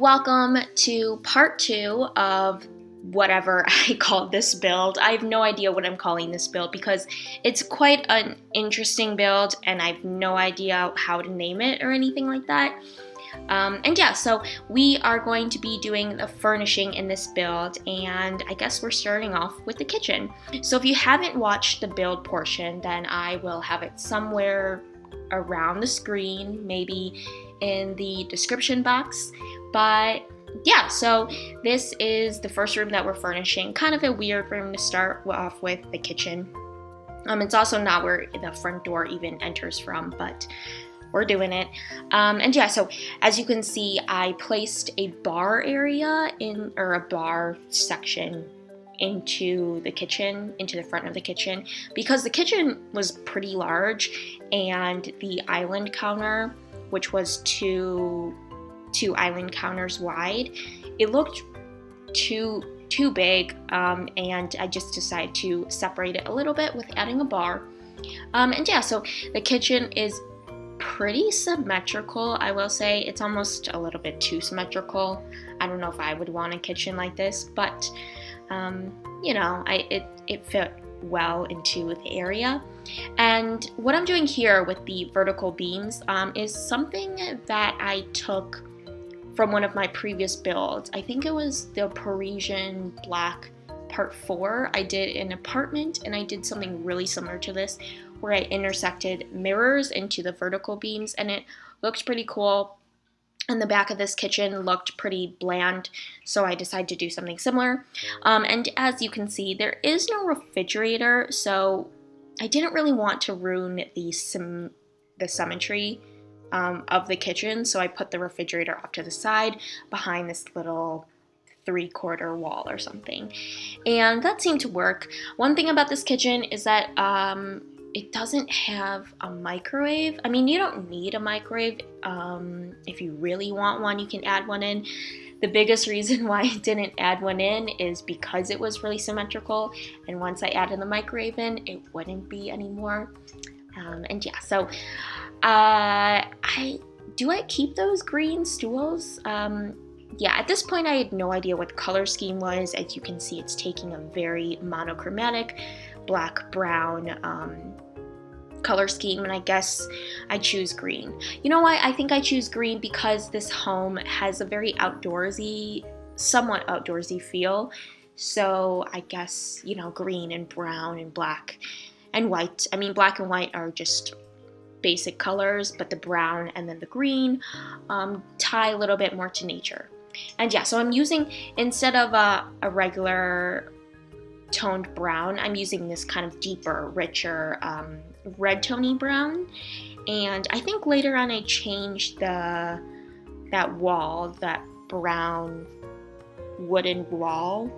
Welcome to part 2 of whatever I called this build. I have no idea what I'm calling this build because it's quite an interesting build and I have no idea how to name it or anything like that. So we are going to be doing the furnishing in this build, and I guess we're starting off with the kitchen. So if you haven't watched the build portion, then I will have it somewhere around the screen, maybe in the description box. But yeah, so this is the first room that we're furnishing. Kind of a weird room to start off with, the kitchen. It's also not where the front door even enters from, but we're doing it. So as you can see, I placed a bar area a bar section into the kitchen, into the front of the kitchen, because the kitchen was pretty large and the island counter, which was two island counters wide, it looked too big, and I just decided to separate it a little bit with adding a bar. So the kitchen is pretty symmetrical, I will say. It's almost a little bit too symmetrical. I don't know if I would want a kitchen like this, but it fit well into the area. And what I'm doing here with the vertical beams is something that I took from one of my previous builds. I think it was the Parisian Black Part 4. I did an apartment and I did something really similar to this where I intersected mirrors into the vertical beams, and it looked pretty cool. And the back of this kitchen looked pretty bland, so I decided to do something similar. And as you can see, there is no refrigerator, so I didn't really want to ruin the symmetry of the kitchen, so I put the refrigerator off to the side behind this little 3/4 wall or something. And that seemed to work. One thing about this kitchen is that it doesn't have a microwave. I mean, you don't need a microwave. If you really want one, you can add one in. The biggest reason why I didn't add one in is because it was really symmetrical, and once I added the microwave in, it wouldn't be anymore. Do I keep those green stools? At this point I had no idea what the color scheme was. As you can see, it's taking a very monochromatic black-brown color scheme, and I guess I choose green. You know why I think I choose green? Because this home has a very somewhat outdoorsy feel. So I guess, green and brown and black and white. I mean, black and white are just basic colors, but the brown and then the green tie a little bit more to nature. And so I'm using, instead of a regular toned brown, I'm using this kind of deeper, richer red tony brown. And I think later on I changed that brown wooden wall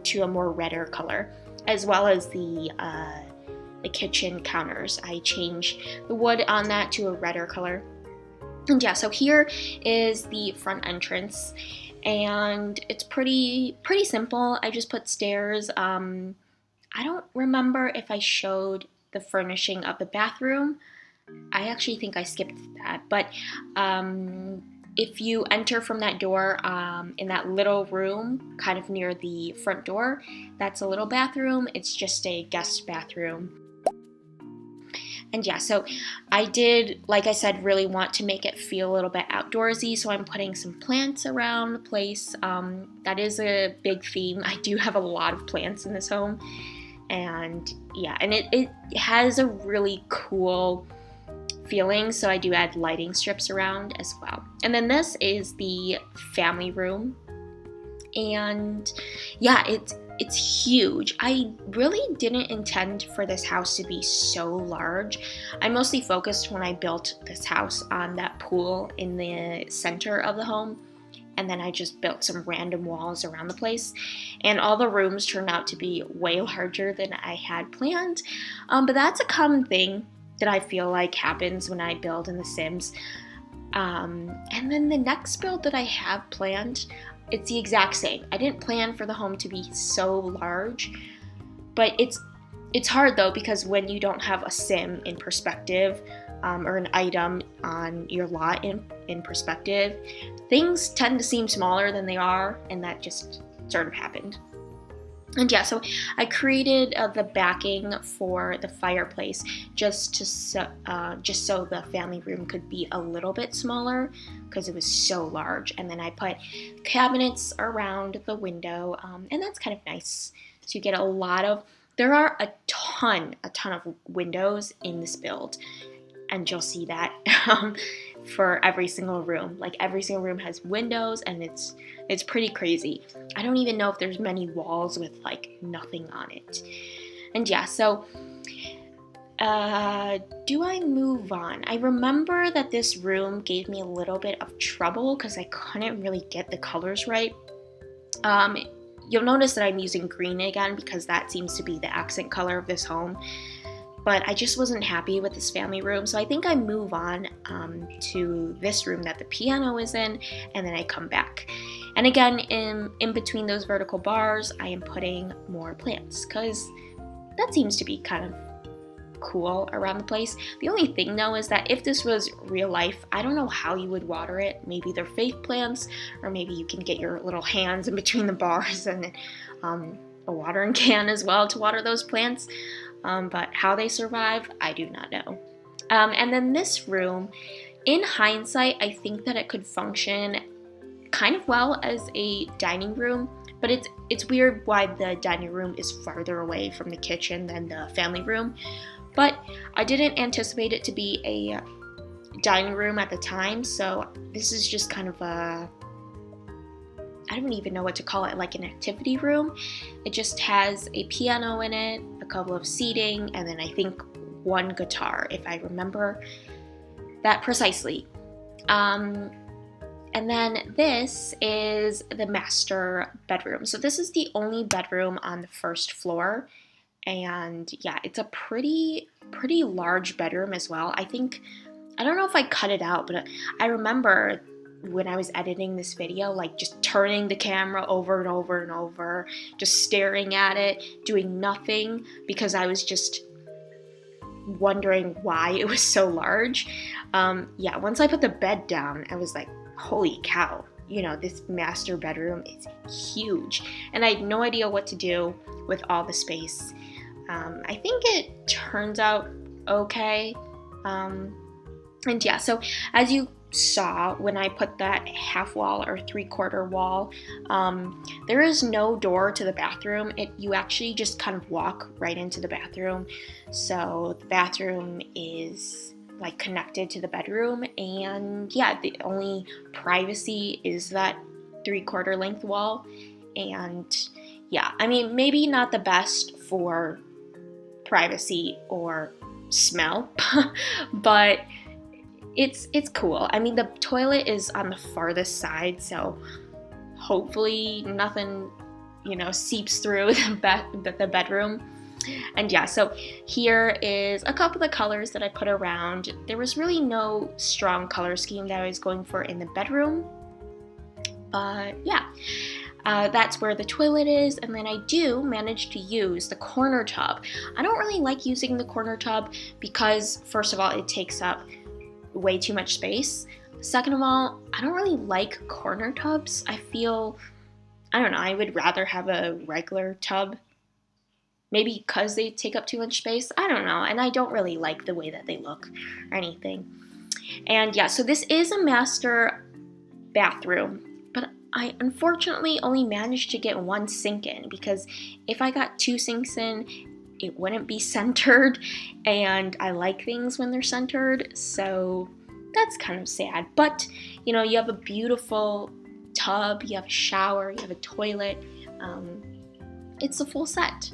to a more redder color, as well as the kitchen counters. I changed the wood on that to a redder color. And so here is the front entrance, and it's pretty simple. I just put stairs. I don't remember if I showed the furnishing of the bathroom. I actually think I skipped that, but if you enter from that door in that little room kind of near the front door, that's a little bathroom. It's just a guest bathroom. And so I did, like I said, really want to make it feel a little bit outdoorsy, so I'm putting some plants around the place. That is a big theme. I do have a lot of plants in this home, and it has a really cool feeling, so I do add lighting strips around as well. And then this is the family room, and it's huge. I really didn't intend for this house to be so large. I mostly focused when I built this house on that pool in the center of the home, and then I just built some random walls around the place, and all the rooms turned out to be way larger than I had planned. But that's a common thing that I feel like happens when I build in The Sims. And then the next build that I have planned, it's the exact same. I didn't plan for the home to be so large, but It's hard though, because when you don't have a sim in perspective, or an item on your lot in perspective, things tend to seem smaller than they are, and that just sort of happened. And yeah, so I created the backing for the fireplace just so the family room could be a little bit smaller because it was so large. And then I put cabinets around the window, and that's kind of nice. So you get a lot of, there are a ton of windows in this build, and you'll see that for every single room. Like every single room has windows, and it's pretty crazy. I don't even know if there's many walls with like nothing on it. And yeah, so do I move on? I remember that this room gave me a little bit of trouble because I couldn't really get the colors right. You'll notice that I'm using green again because that seems to be the accent color of this home. But I just wasn't happy with this family room, so I think I move on to this room that the piano is in, and then I come back. And again, in between those vertical bars, I am putting more plants, because that seems to be kind of cool around the place. The only thing though is that if this was real life, I don't know how you would water it. Maybe they're fake plants, or maybe you can get your little hands in between the bars and a watering can as well to water those plants. But how they survive, I do not know. And then this room, in hindsight, I think that it could function kind of well as a dining room, but it's weird why the dining room is farther away from the kitchen than the family room. But I didn't anticipate it to be a dining room at the time, so this is just kind of a, I don't even know what to call it, like an activity room. It just has a piano in it, a couple of seating, and then I think one guitar, if I remember that precisely. And then this is the master bedroom. So this is the only bedroom on the first floor. And yeah, it's a pretty large bedroom as well. I don't know if I cut it out, but I remember when I was editing this video, like just turning the camera over and over and over, just staring at it, doing nothing, because I was just wondering why it was so large. Yeah, once I put the bed down, I was like, holy cow, this master bedroom is huge. And I had no idea what to do with all the space. I think it turns out okay. And yeah, so as you saw when I put that half wall or 3/4 wall, there is no door to the bathroom. You actually just kind of walk right into the bathroom. So the bathroom is like connected to the bedroom, and yeah, the only privacy is that 3/4 length wall. And yeah, I mean, maybe not the best for privacy or smell, but it's cool. I mean, the toilet is on the farthest side, so hopefully nothing, seeps through the bedroom. And yeah, so here is a couple of the colors that I put around. There was really no strong color scheme that I was going for in the bedroom, but yeah. That's where the toilet is, and then I do manage to use the corner tub. I don't really like using the corner tub because, first of all, it takes up way too much space. Second of all, I don't really like corner tubs. I don't know, I would rather have a regular tub. Maybe because they take up too much space, I don't know, and I don't really like the way that they look or anything. And yeah, so this is a master bathroom, but I unfortunately only managed to get one sink in, because if I got 2 sinks in, it wouldn't be centered, and I like things when they're centered, so that's kind of sad. But, you have a beautiful tub, you have a shower, you have a toilet, it's a full set.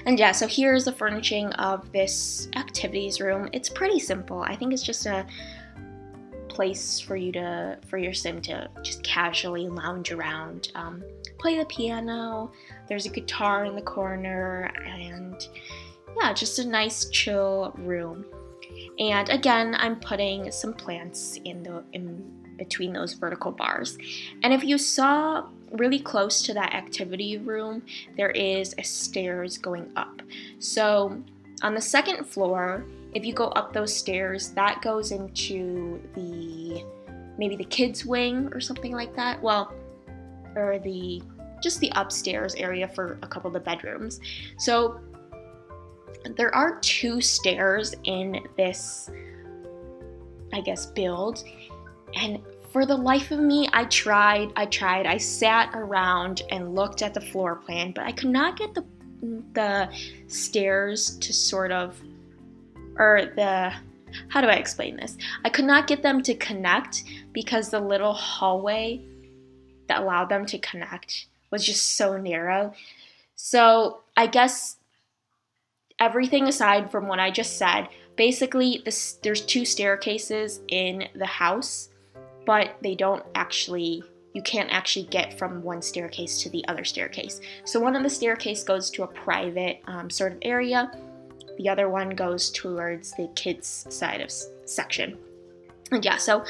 And yeah, so here's the furnishing of this activities room. It's pretty simple. I think it's just a place for your sim to just casually lounge around, play the piano. There's a guitar in the corner, and yeah, just a nice chill room. And again, I'm putting some plants in between those vertical bars. And if you saw really close to that activity room, there is a stairs going up. So on the second floor, if you go up those stairs, that goes into maybe the kids wing or something like that. Well, or just the upstairs area for a couple of the bedrooms. So there are 2 stairs in this, I guess, build. And for the life of me, I tried. I sat around and looked at the floor plan, but I could not get the stairs to sort of, how do I explain this? I could not get them to connect because the little hallway that allowed them to connect was just so narrow. So I guess everything aside from what I just said, basically there's 2 staircases in the house, but you can't actually get from one staircase to the other staircase. So one of the staircase goes to a private sort of area. The other one goes towards the kids' side of section. And yeah, so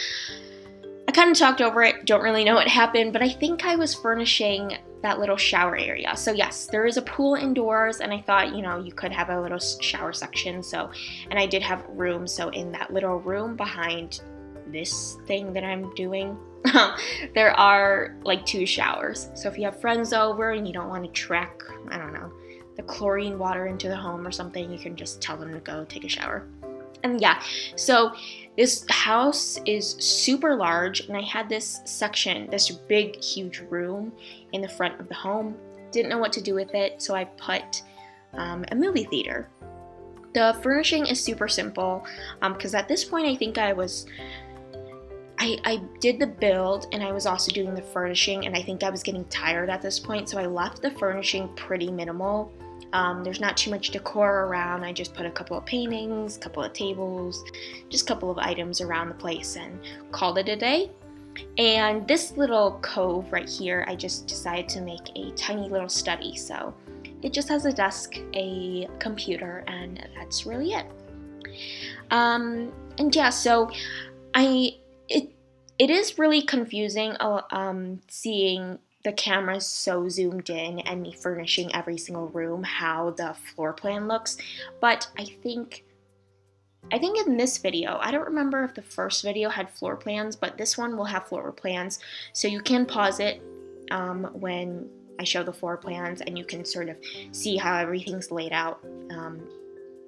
I kind of talked over it, don't really know what happened, but I think I was furnishing that little shower area. So yes, there is a pool indoors, and I thought, you could have a little shower section. And I did have room. So in that little room behind this thing that I'm doing, there are like 2 showers. So if you have friends over and you don't want to trek, I don't know, the chlorine water into the home or something, you can just tell them to go take a shower. And yeah, so this house is super large, and I had this section, this big, huge room in the front of the home. Didn't know what to do with it, so I put a movie theater. The furnishing is super simple, because at this point I think I did the build and I was also doing the furnishing, and I think I was getting tired at this point, so I left the furnishing pretty minimal. There's not too much decor around. I just put a couple of paintings, a couple of tables, just a couple of items around the place and called it a day. And this little cove right here, I just decided to make a tiny little study. So it just has a desk, a computer, and that's really it. And yeah, so it is really confusing seeing the camera's so zoomed in and me furnishing every single room, how the floor plan looks. But I think in this video, I don't remember if the first video had floor plans, but this one will have floor plans. So you can pause it when I show the floor plans, and you can sort of see how everything's laid out.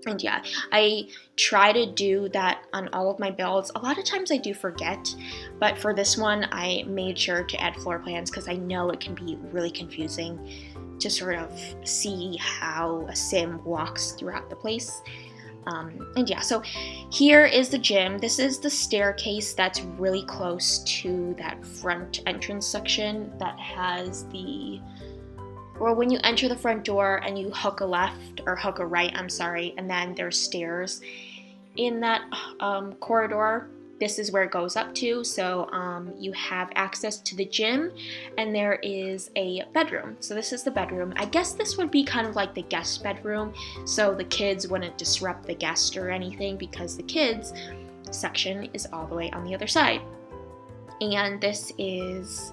And yeah, I try to do that on all of my builds. A lot of times I do forget, but for this one I made sure to add floor plans because I know it can be really confusing to sort of see how a sim walks throughout the place. And yeah, so here is the gym. This is the staircase that's really close to that front entrance section that has when you enter the front door and you hook a left, or hook a right, and then there's stairs in that corridor. This is where it goes up to. So you have access to the gym, and there is a bedroom. So this is the bedroom. I guess this would be kind of like the guest bedroom, so the kids wouldn't disrupt the guest or anything, because the kids section is all the way on the other side. And this is,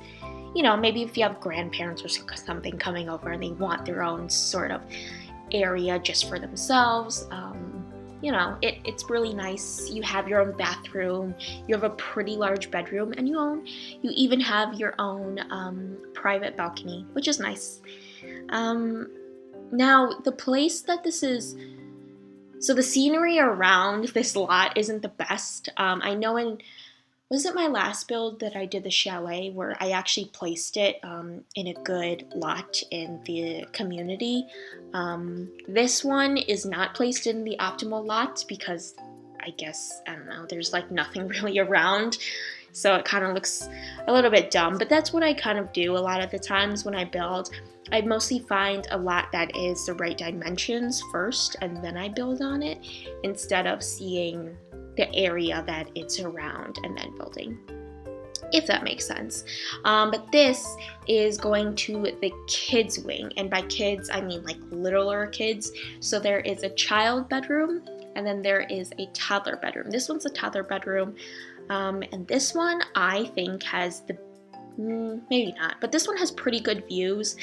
maybe if you have grandparents or something coming over and they want their own sort of area just for themselves, it's really nice. You have your own bathroom, you have a pretty large bedroom, and you even have your own private balcony, which is nice. Now, the place that this is, so the scenery around this lot isn't the best. I know was it my last build that I did the chalet where I actually placed it in a good lot in the community? This one is not placed in the optimal lot because I don't know, there's like nothing really around. So it kind of looks a little bit dumb, but that's what I kind of do a lot of the times when I build. I mostly find a lot that is the right dimensions first, and then I build on it, instead of seeing the area that it's around and then building, if that makes sense. But this is going to the kids wing, and by kids I mean like littler kids. So there is a child bedroom, and then there is a toddler bedroom. This one's a toddler bedroom. And this one I think has maybe not, but this one has pretty good views.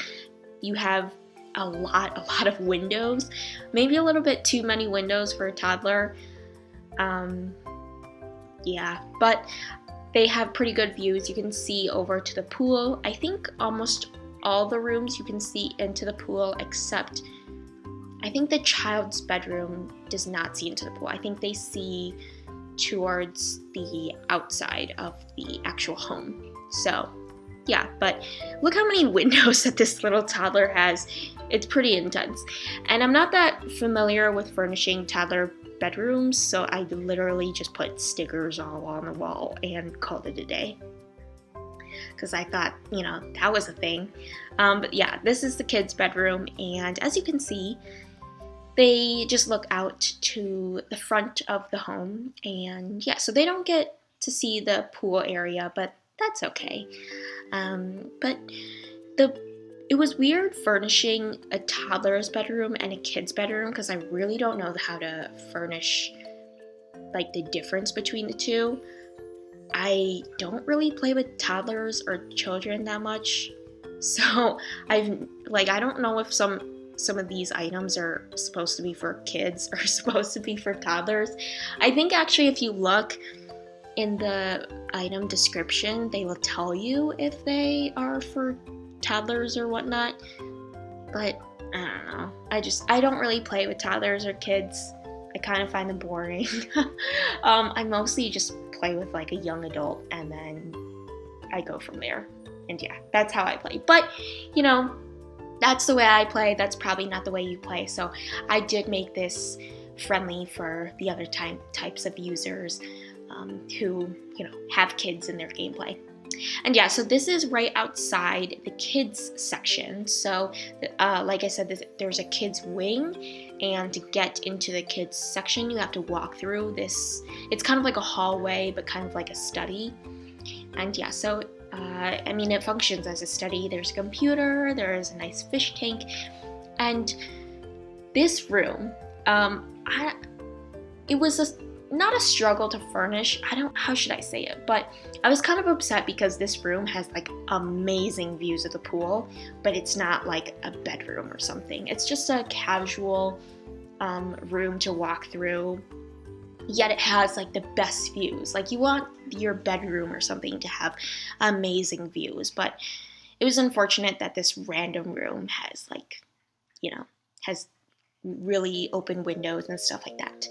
You have a lot of windows, maybe a little bit too many windows for a toddler. Yeah, but they have pretty good views. You can see over to the pool. I think almost all the rooms you can see into the pool, except I think the child's bedroom does not see into the pool. I think they see towards the outside of the actual home. So yeah, but look how many windows that this little toddler has. It's pretty intense. And I'm not that familiar with furnishing toddler bedrooms, so I literally just put stickers all on the wall and called it a day. Because I thought, that was a thing. But yeah, this is the kids' bedroom, and as you can see, they just look out to the front of the home, and yeah, so they don't get to see the pool area, but that's okay. But it was weird furnishing a toddler's bedroom and a kid's bedroom because I really don't know how to furnish like the difference between the two. I don't really play with toddlers or children that much, so I don't know if some of these items are supposed to be for kids or supposed to be for toddlers. I think actually if you look in the item description, they will tell you if they are for toddlers or whatnot, but I don't know. I don't really play with toddlers or kids. I kind of find them boring. I mostly just play with like a young adult, and then I go from there. And yeah, that's how I play. But that's the way I play. That's probably not the way you play. So I did make this friendly for the other types of users who have kids in their gameplay. And yeah, so this is right outside the kids section. So like I said, there's a kids wing, and to get into the kids section you have to walk through this. It's kind of like a hallway, but kind of like a study. And yeah, so it functions as a study. There's a computer, there's a nice fish tank, and this room, it was not a struggle to furnish. How should I say it? But I was kind of upset because this room has like amazing views of the pool, but it's not like a bedroom or something. It's just a casual room to walk through, yet it has like the best views. Like you want your bedroom or something to have amazing views, but it was unfortunate that this random room has has really open windows and stuff like that.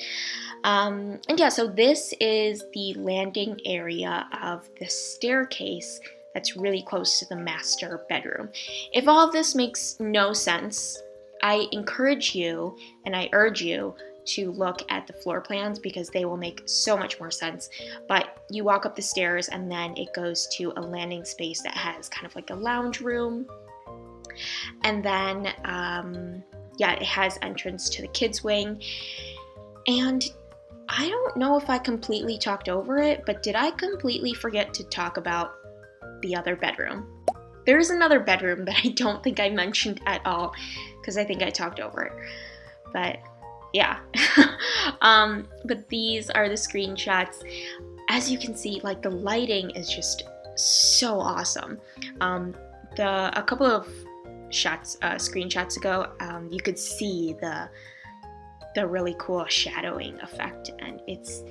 And yeah, so this is the landing area of the staircase that's really close to the master bedroom. If all of this makes no sense, I encourage you and I urge you to look at the floor plans because they will make so much more sense. But you walk up the stairs and then it goes to a landing space that has kind of like a lounge room. And then, it has entrance to the kids' wing. And I don't know if I completely talked over it, but did I completely forget to talk about the other bedroom? There is another bedroom that I don't think I mentioned at all because I think I talked over it. But yeah. But these are the screenshots. As you can see, like the lighting is just so awesome. A couple of screenshots ago, you could see the really cool shadowing effect, and it's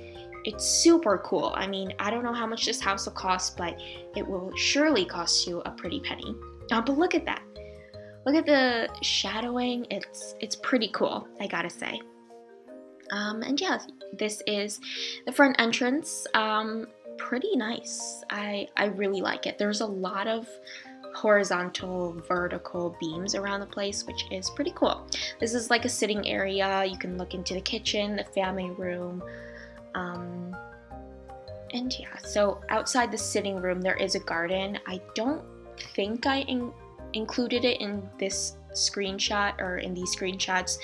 super cool. I mean, I don't know how much this house will cost, but it will surely cost you a pretty penny. But look at that. Look at the shadowing. It's pretty cool, I gotta say. And yeah, this is the front entrance. Pretty nice. I really like it. There's a lot of horizontal, vertical beams around the place, which is pretty cool. This is like a sitting area. You can look into the kitchen, the family room, and yeah, so outside the sitting room there is a garden. I don't think I included it in this screenshot or in these screenshots,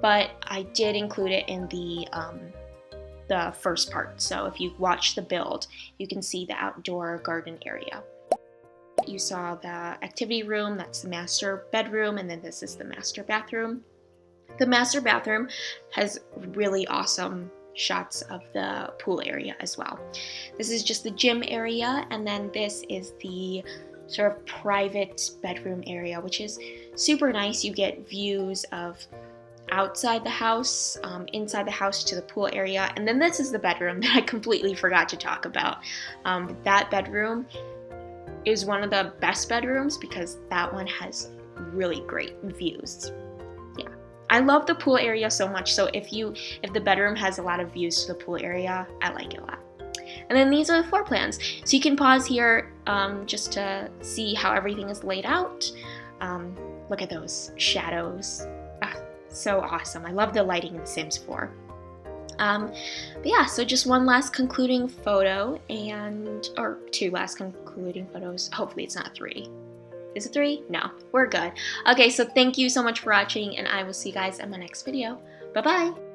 but I did include it in the first part. So if you watch the build, you can see the outdoor garden area. You saw the activity room, that's the master bedroom, and then this is the master bathroom. The master bathroom has really awesome shots of the pool area as well. This is just the gym area, and then this is the sort of private bedroom area, which is super nice. You get views of outside the house, inside the house to the pool area, and then this is the bedroom that I completely forgot to talk about. That bedroom is one of the best bedrooms because that one has really great views. Yeah, I love the pool area so much, so if the bedroom has a lot of views to the pool area, I like it a lot. And then these are the floor plans. So you can pause here just to see how everything is laid out. Look at those shadows. So awesome. I love the lighting in Sims 4. But yeah, so just one last concluding photo or two last concluding photos. Hopefully it's not 3. Is it 3? No, we're good. Okay, so thank you so much for watching, and I will see you guys in my next video. Bye-bye.